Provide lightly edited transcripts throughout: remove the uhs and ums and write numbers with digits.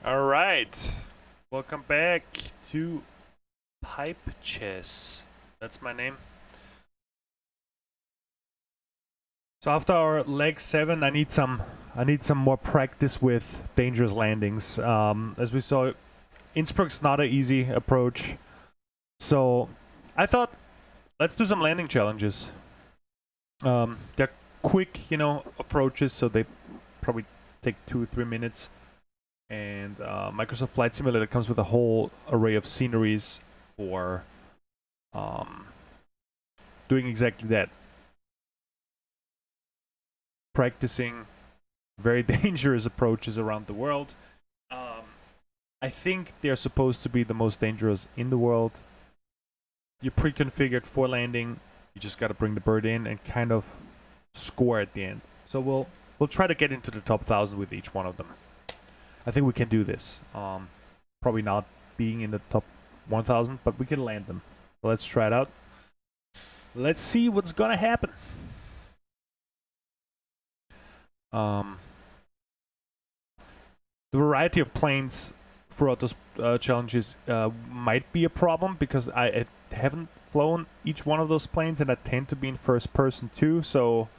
All right, welcome back to Pipe Chess. That's my name. So after our leg 7, I need some more practice with dangerous landings. As we saw, Innsbruck's not an easy approach, so I thought let's do some landing challenges. They're quick, approaches, so they probably take 2-3 minutes. And Microsoft Flight Simulator comes with a whole array of sceneries for doing exactly that. Practicing very dangerous approaches around the world. I think they're supposed to be the most dangerous in the world. You're pre-configured for landing. You just got to bring the bird in and kind of score at the end. So we'll try to get into the top 1,000 with each one of them. I think we can do this. Probably not being in the top 1,000, but we can land them. So let's try it out. Let's see what's gonna happen. The variety of planes throughout those challenges might be a problem because I haven't flown each one of those planes, and I tend to be in first person too. So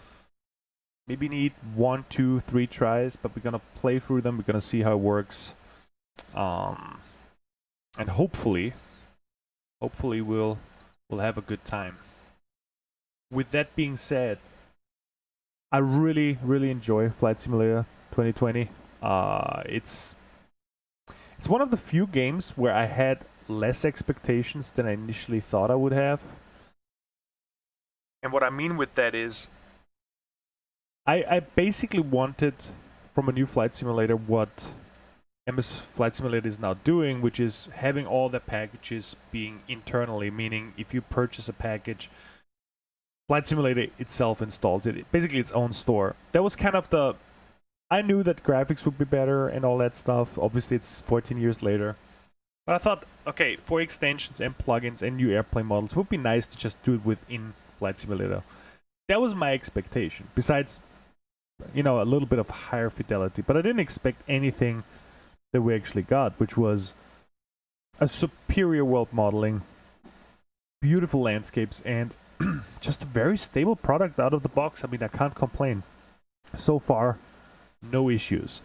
maybe need 1, 2, 3 tries, but we're gonna play through them. We're gonna see how it works, and hopefully we'll have a good time. With that being said, I really enjoy Flight Simulator 2020. It's one of the few games where I had less expectations than I initially thought I would have. And what I mean with that is, I basically wanted from a new Flight Simulator what MS Flight Simulator is now doing, which is having all the packages being internally, meaning if you purchase a package, Flight Simulator itself installs it. Basically its own store. That was kind of the... I knew that graphics would be better and all that stuff. Obviously it's 14 years later. But I thought, okay, for extensions and plugins and new airplane models, it would be nice to just do it within Flight Simulator. That was my expectation. Besides, a little bit of higher fidelity. But I didn't expect anything that we actually got, which was a superior world modeling, beautiful landscapes, and just a very stable product out of the box. I mean, I can't complain. So far, no issues.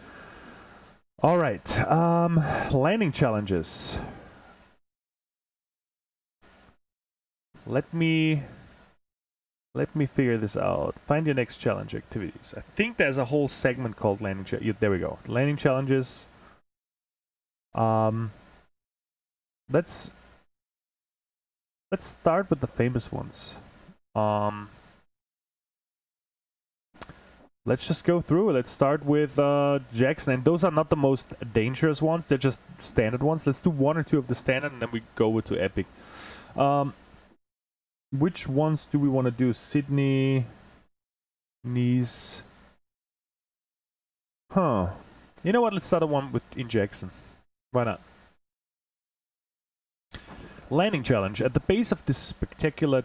All right, landing challenges. Let me figure this out. Find your next challenge activities. I think there's a whole segment called landing challenges. There we go. Landing challenges. Let's start with the famous ones. Let's just go through. Let's start with Jackson, and those are not the most dangerous ones. They're just standard ones. Let's do 1 or 2 of the standard, and then we go over to epic. Which ones do we want to do? Sydney, Nice. Huh. You know what? Let's start one in Jackson. Why not? Landing challenge. At the base of this spectacular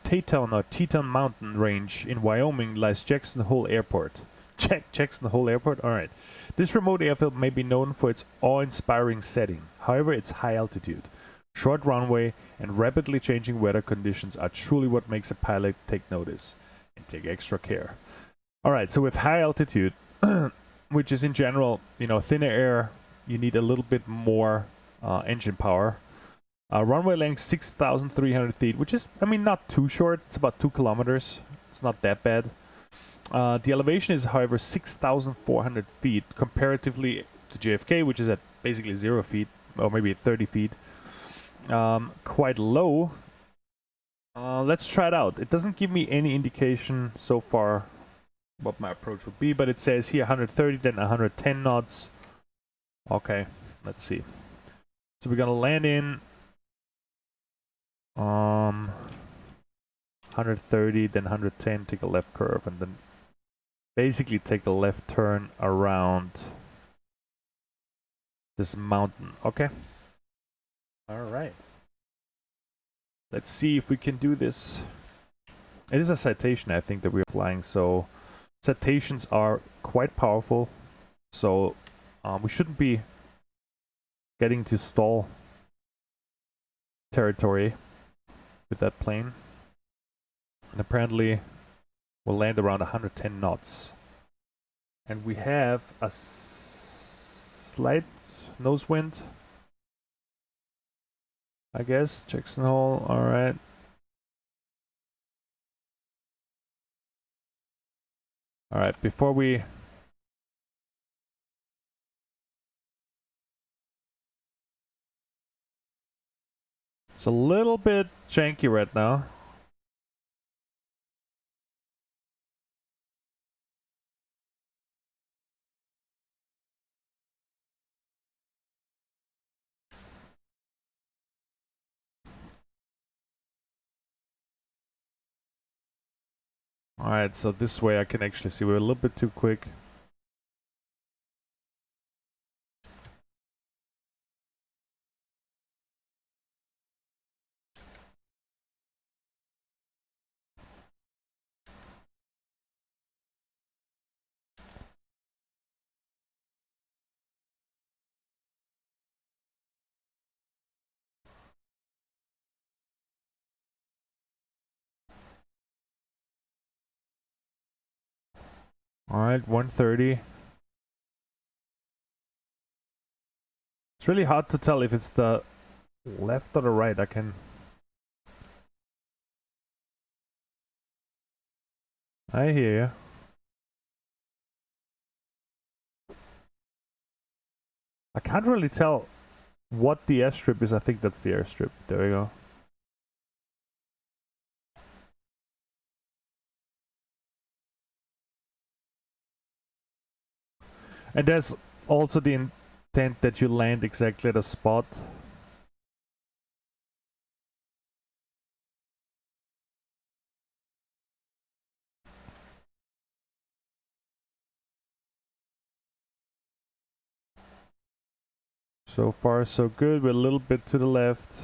Teton mountain range in Wyoming lies Jackson Hole Airport. Jackson Hole Airport? Alright. This remote airfield may be known for its awe-inspiring setting. However, its high altitude, short runway, and rapidly changing weather conditions are truly what makes a pilot take notice and take extra care. Alright, so with high altitude, which is in general, thinner air, you need a little bit more engine power. Runway length 6,300 feet, which is, not too short. It's about 2 kilometers. It's not that bad. The elevation is, however, 6,400 feet comparatively to JFK, which is at basically 0 feet, or maybe 30 feet. Quite low. Let's try it out. It doesn't give me any indication so far what my approach would be, but it says here 130, then 110 knots. Okay, let's see. So we're gonna land in 130, then 110, take a left curve, and then basically take a left turn around this mountain. Okay. Alright. Let's see if we can do this. It is a citation, I think, that we're flying, so citations are quite powerful. So We shouldn't be getting to stall territory with that plane. And apparently we'll land around 110 knots. And we have a slight nose wind, I guess. Jackson Hole, alright. Alright, before we... It's a little bit janky right now. Alright, so this way I can actually see we're a little bit too quick. Alright, 130. It's really hard to tell if it's the left or the right. I hear you. I can't really tell what the airstrip is. I think that's the airstrip. There we go. And there's also the intent that you land exactly at a spot. So far so good. We're a little bit to the left,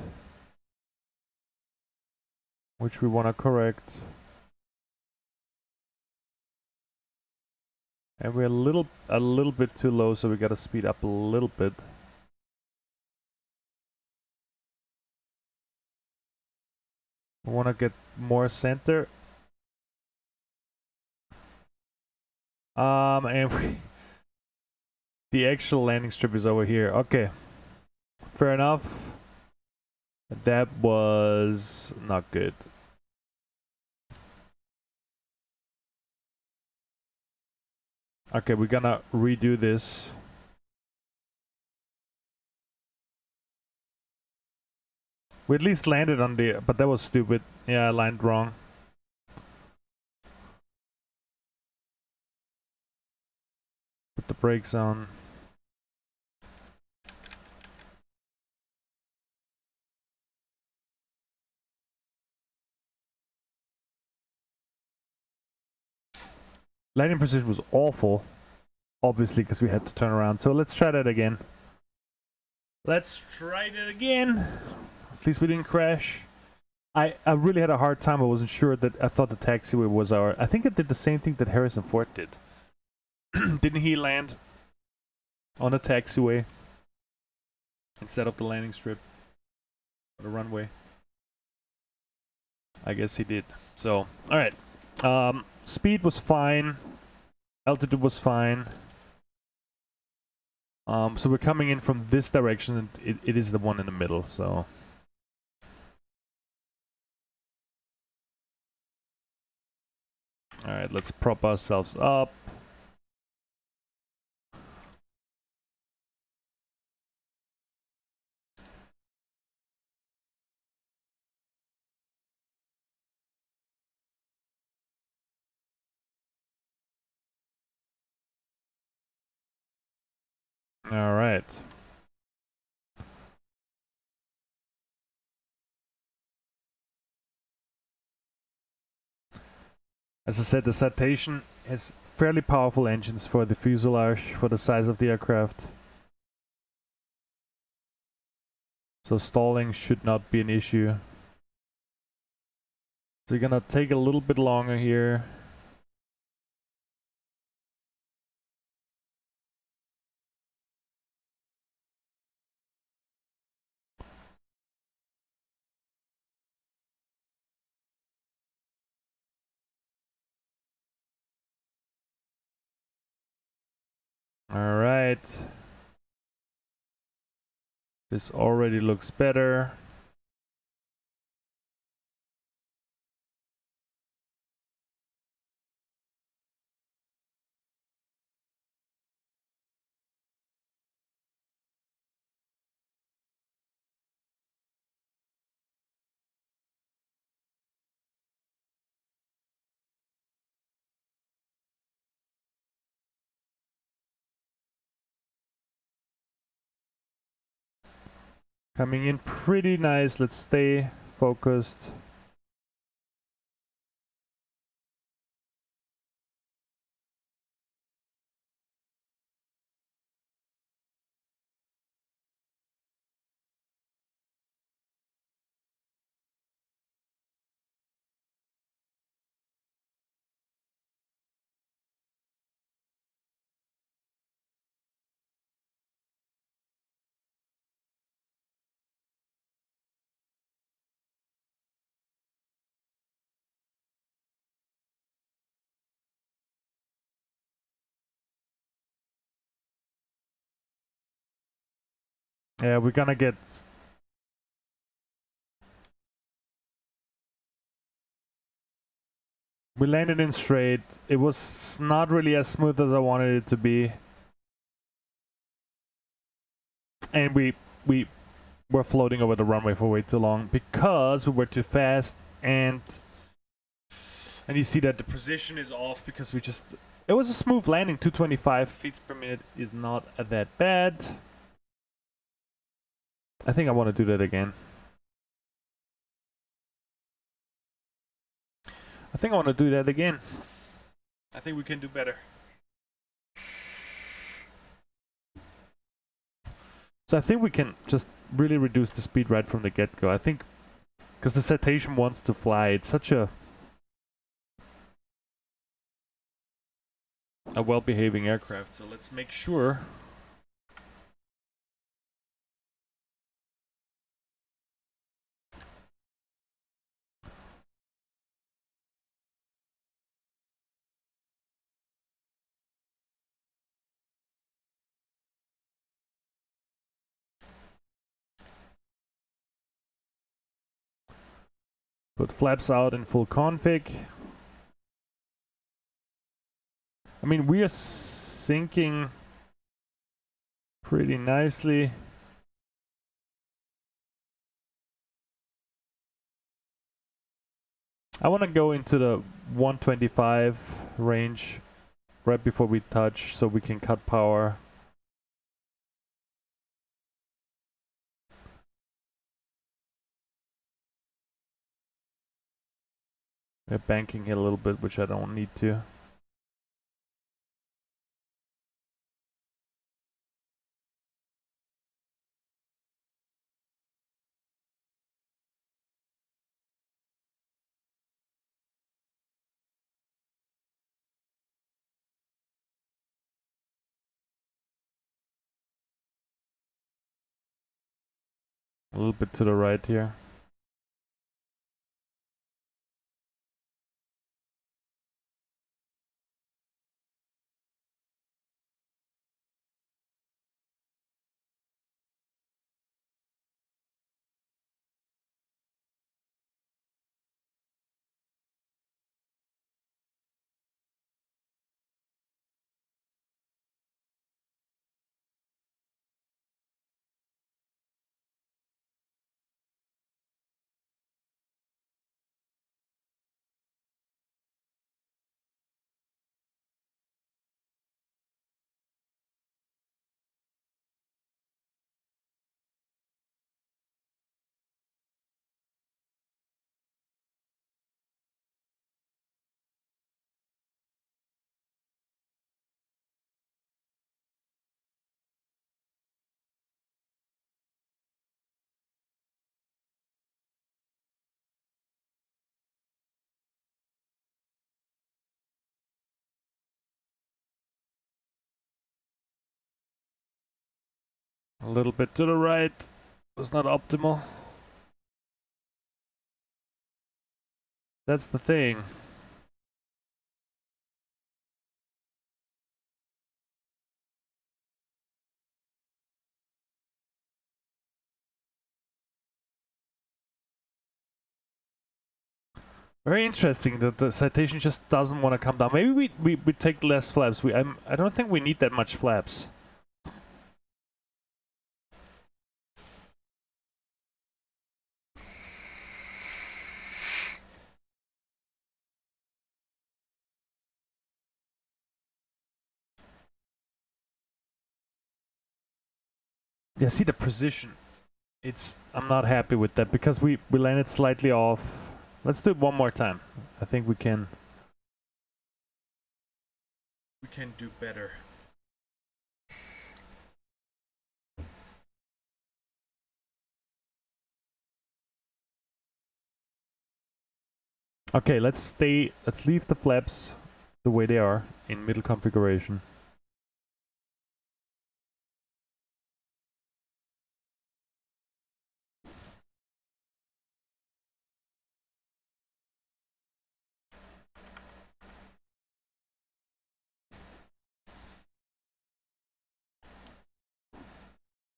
which we want to correct. And we're a little bit too low, so we gotta speed up a little bit. We wanna get more center. And the actual landing strip is over here. Okay, fair enough. That was not good. Okay, we're gonna redo this. We at least landed on the... But that was stupid. Yeah, I landed wrong. Put the brakes on. Landing position was awful. Obviously, because we had to turn around. So let's try that again. Let's try that again. At least we didn't crash. I really had a hard time. I wasn't sure that... I thought the taxiway was our... I think it did the same thing that Harrison Ford did. Didn't he land on a taxiway instead of the landing strip or the runway? I guess he did. So, alright. Speed was fine. Altitude was fine. So we're coming in from this direction, and it is the one in the middle, so... Alright, let's prop ourselves up. Alright. As I said, the Citation has fairly powerful engines for the fuselage, for the size of the aircraft. So stalling should not be an issue. So you're gonna take a little bit longer here. All right. This already looks better. Coming in pretty nice. Let's stay focused. Yeah, we're gonna get... We landed in straight. It was not really as smooth as I wanted it to be. And we were floating over the runway for way too long because we were too fast, and you see that the position is off because we just... It was a smooth landing. 225 feet per minute is not that bad. I think I want to do that again. I think we can do better. So I think we can just really reduce the speed right from the get-go. I think because the Citation wants to fly. It's such a well-behaving aircraft. So let's make sure. Put flaps out in full config. I mean, we are sinking pretty nicely. I want to go into the 125 range right before we touch so we can cut power. We're banking here a little bit, which I don't need to. A little bit to the right here. A little bit to the right. Was not optimal. That's the thing. Very interesting that the citation just doesn't want to come down. Maybe we take less flaps. I don't think we need that much flaps. Yeah, see the precision. I'm not happy with that because we landed slightly off. Let's do it one more time. I think we can do better. Okay, let's leave the flaps the way they are in middle configuration.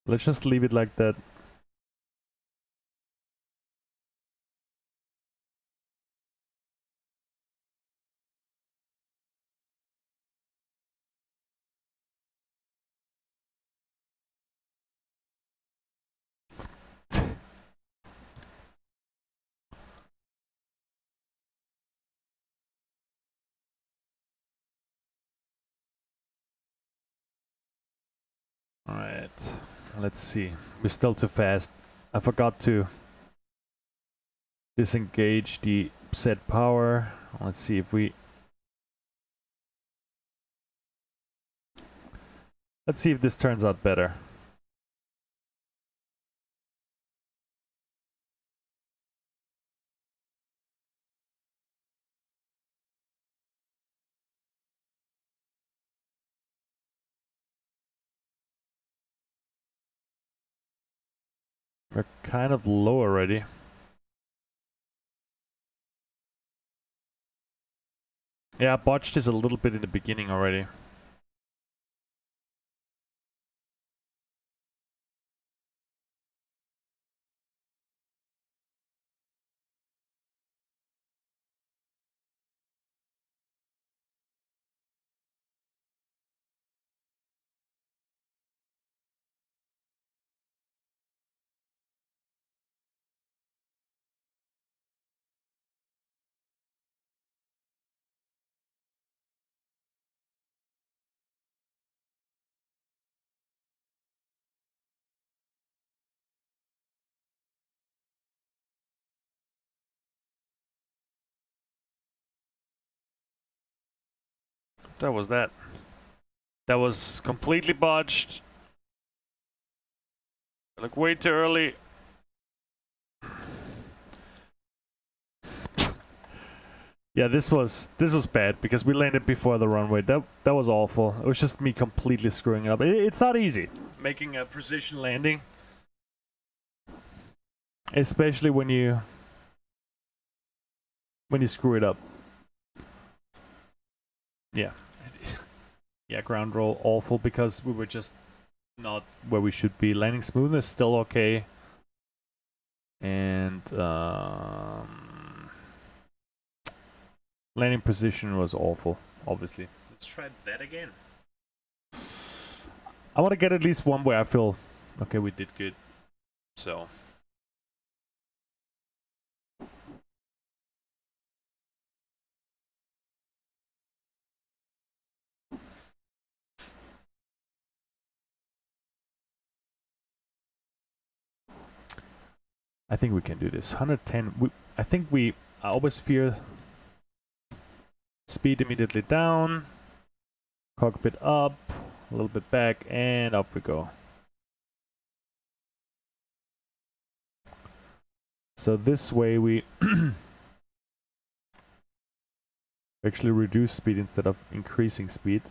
Let's just leave it like that. Alright, let's see. We're still too fast. I forgot to disengage the set power. Let's see if we... Let's see if this turns out better. We're kind of low already. Yeah, I botched this a little bit in the beginning already. That was that. That was completely botched. Like way too early. Yeah, this was bad because we landed before the runway. That was awful. It was just me completely screwing up. It's not easy making a precision landing, especially when you screw it up. Yeah. Yeah, ground roll awful because we were just not where we should be. Landing smoothness still okay. And landing position was awful, obviously. Let's try that again. I want to get at least one where I feel, okay, we did good. So. I think we can do this. 110. I always fear speed immediately down, cockpit up, a little bit back, and up we go. So this way we actually reduce speed instead of increasing speed.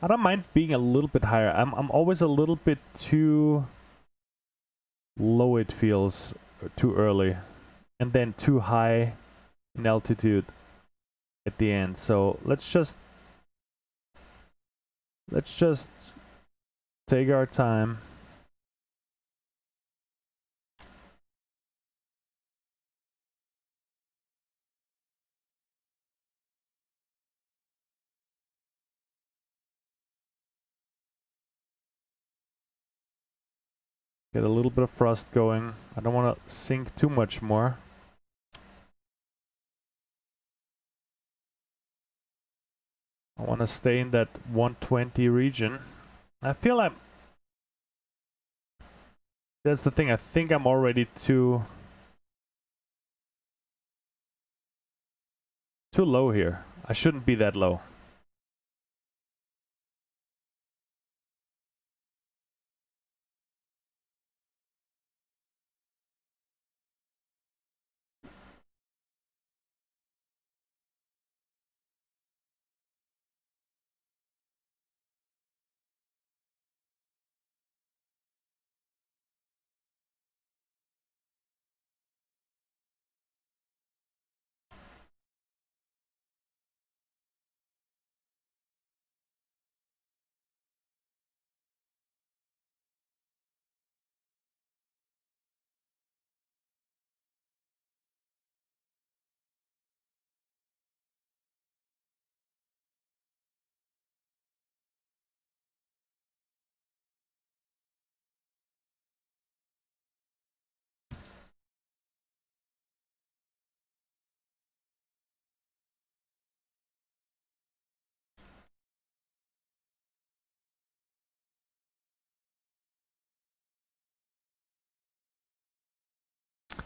I don't mind being a little bit higher. I'm always a little bit too low, it feels. too early, and then too high in altitude at the end. So let's just take our time. Get a little bit of thrust going. I don't want to sink too much more. I want to stay in that 120 region. I feel like that's the thing. I think I'm already too low here. I shouldn't be that low.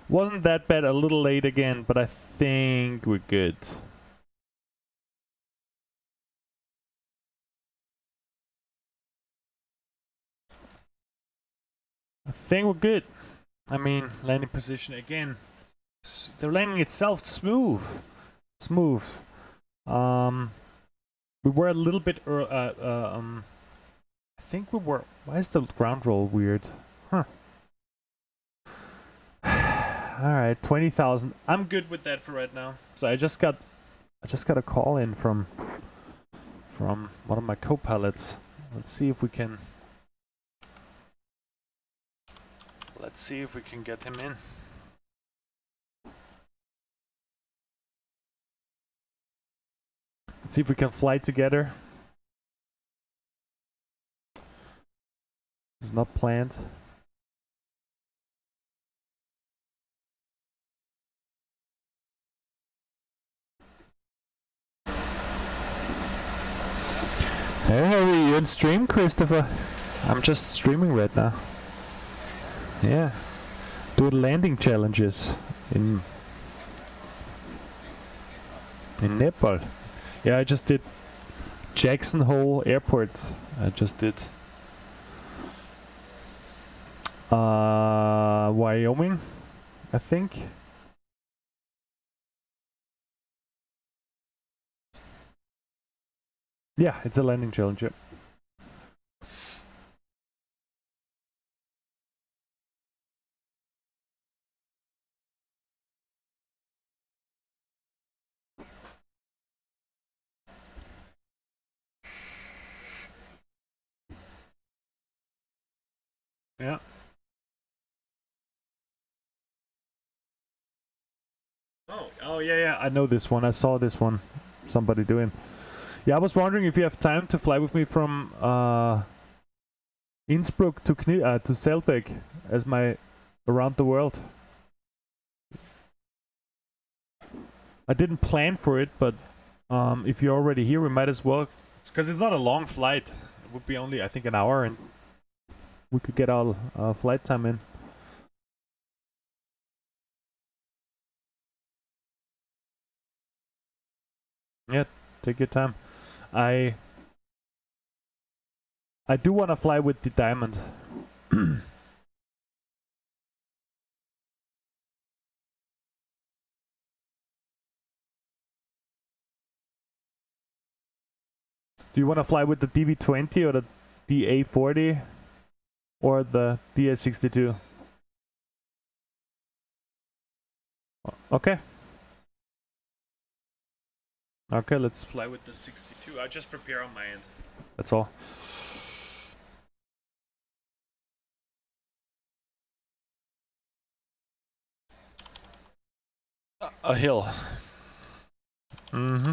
Wasn't that bad, a little late again, but I think we're good. I think we're good. I mean, landing position again. The landing itself smooth. Smooth. We were a little bit I think we were. Why is the ground roll weird? Huh. Alright, 20,000. I'm good with that for right now. So I just got a call in from one of my co-pilots. Let's see if we can get him in. Let's see if we can fly together. It's not planned. Hey, how are you on stream, Christopher? I'm just streaming right now. Yeah. Doing landing challenges in Nepal. Yeah, I just did Jackson Hole Airport. I just did Wyoming, I think. Yeah, it's a landing challenge. Yeah. Yeah. Oh yeah. I know this one. I saw this one. Somebody doing. Yeah, I was wondering if you have time to fly with me from Innsbruck to Zeltweg as my around the world. I didn't plan for it, but if you're already here, we might as well. It's because it's not a long flight. It would be only, I think, an hour, and we could get our flight time in. Yeah, take your time. I do want to fly with the Diamond. Do you want to fly with the DV20 or the DA40 or the DA62? Okay. Okay, let's fly with the 62. I'll just prepare on my end. That's all. A hill. Mm-hmm.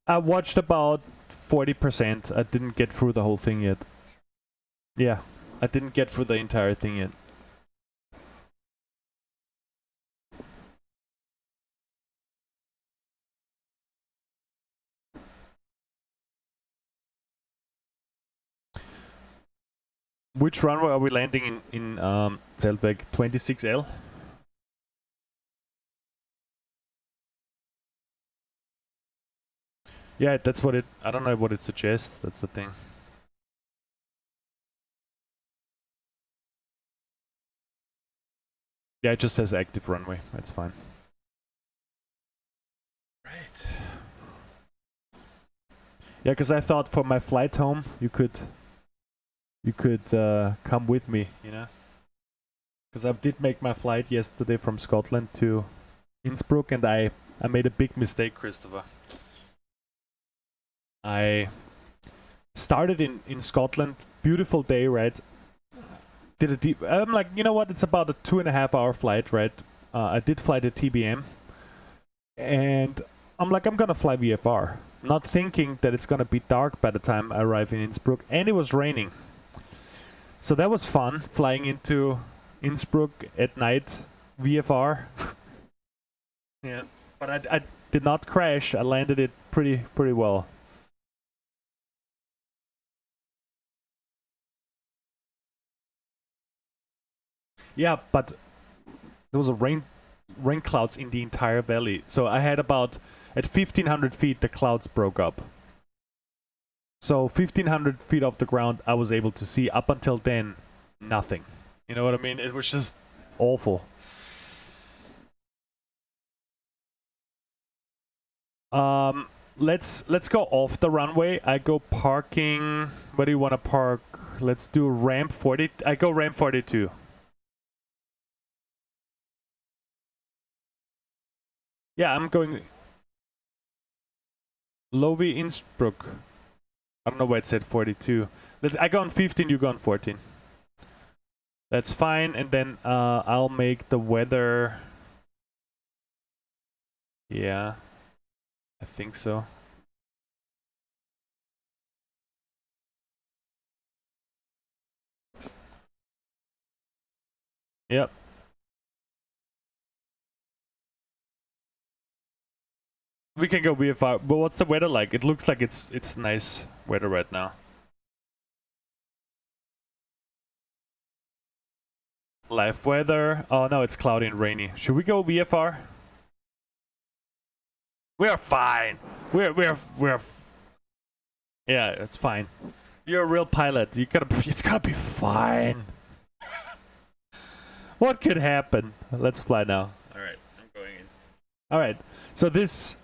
I watched about 40%. I didn't get through the whole thing yet. Yeah, I didn't get through the entire thing yet. Which runway are we landing in Zeltweg? 26L? Yeah, that's what it... I don't know what it suggests, that's the thing. Yeah, it just says active runway, that's fine. Right. Yeah, because I thought for my flight home, you could come with me, you know? Because I did make my flight yesterday from Scotland to Innsbruck, and I made a big mistake, Christopher. I started in Scotland, beautiful day, right? Did a deep... I'm like, you know what? It's about a 2.5 hour flight, right? I did fly the TBM, and I'm like, I'm gonna fly VFR, not thinking that it's gonna be dark by the time I arrive in Innsbruck, and it was raining. So that was fun, flying into Innsbruck at night, VFR. Yeah, but I did not crash. I landed it pretty well. Yeah, but there was a rain clouds in the entire valley. So I had about at 1500 feet the clouds broke up. So 1500 feet off the ground I was able to see. Up until then, nothing. You know what I mean? It was just awful. Let's go off the runway. I go parking. Where do you want to park? Let's do ramp 40. I go ramp 42. Yeah, I'm going Lowy Innsbruck. I don't know why it said 42. I go on 15, you go on 14. That's fine, and then I'll make the weather... Yeah, I think so. Yep. We can go VFR, but what's the weather like? It looks like it's nice weather right now. Live weather. Oh no, it's cloudy and rainy. Should we go VFR? We're fine. We're yeah, it's fine. You're a real pilot. It's gonna be fine. What could happen? Let's fly now. All right, I'm going in. All right. So this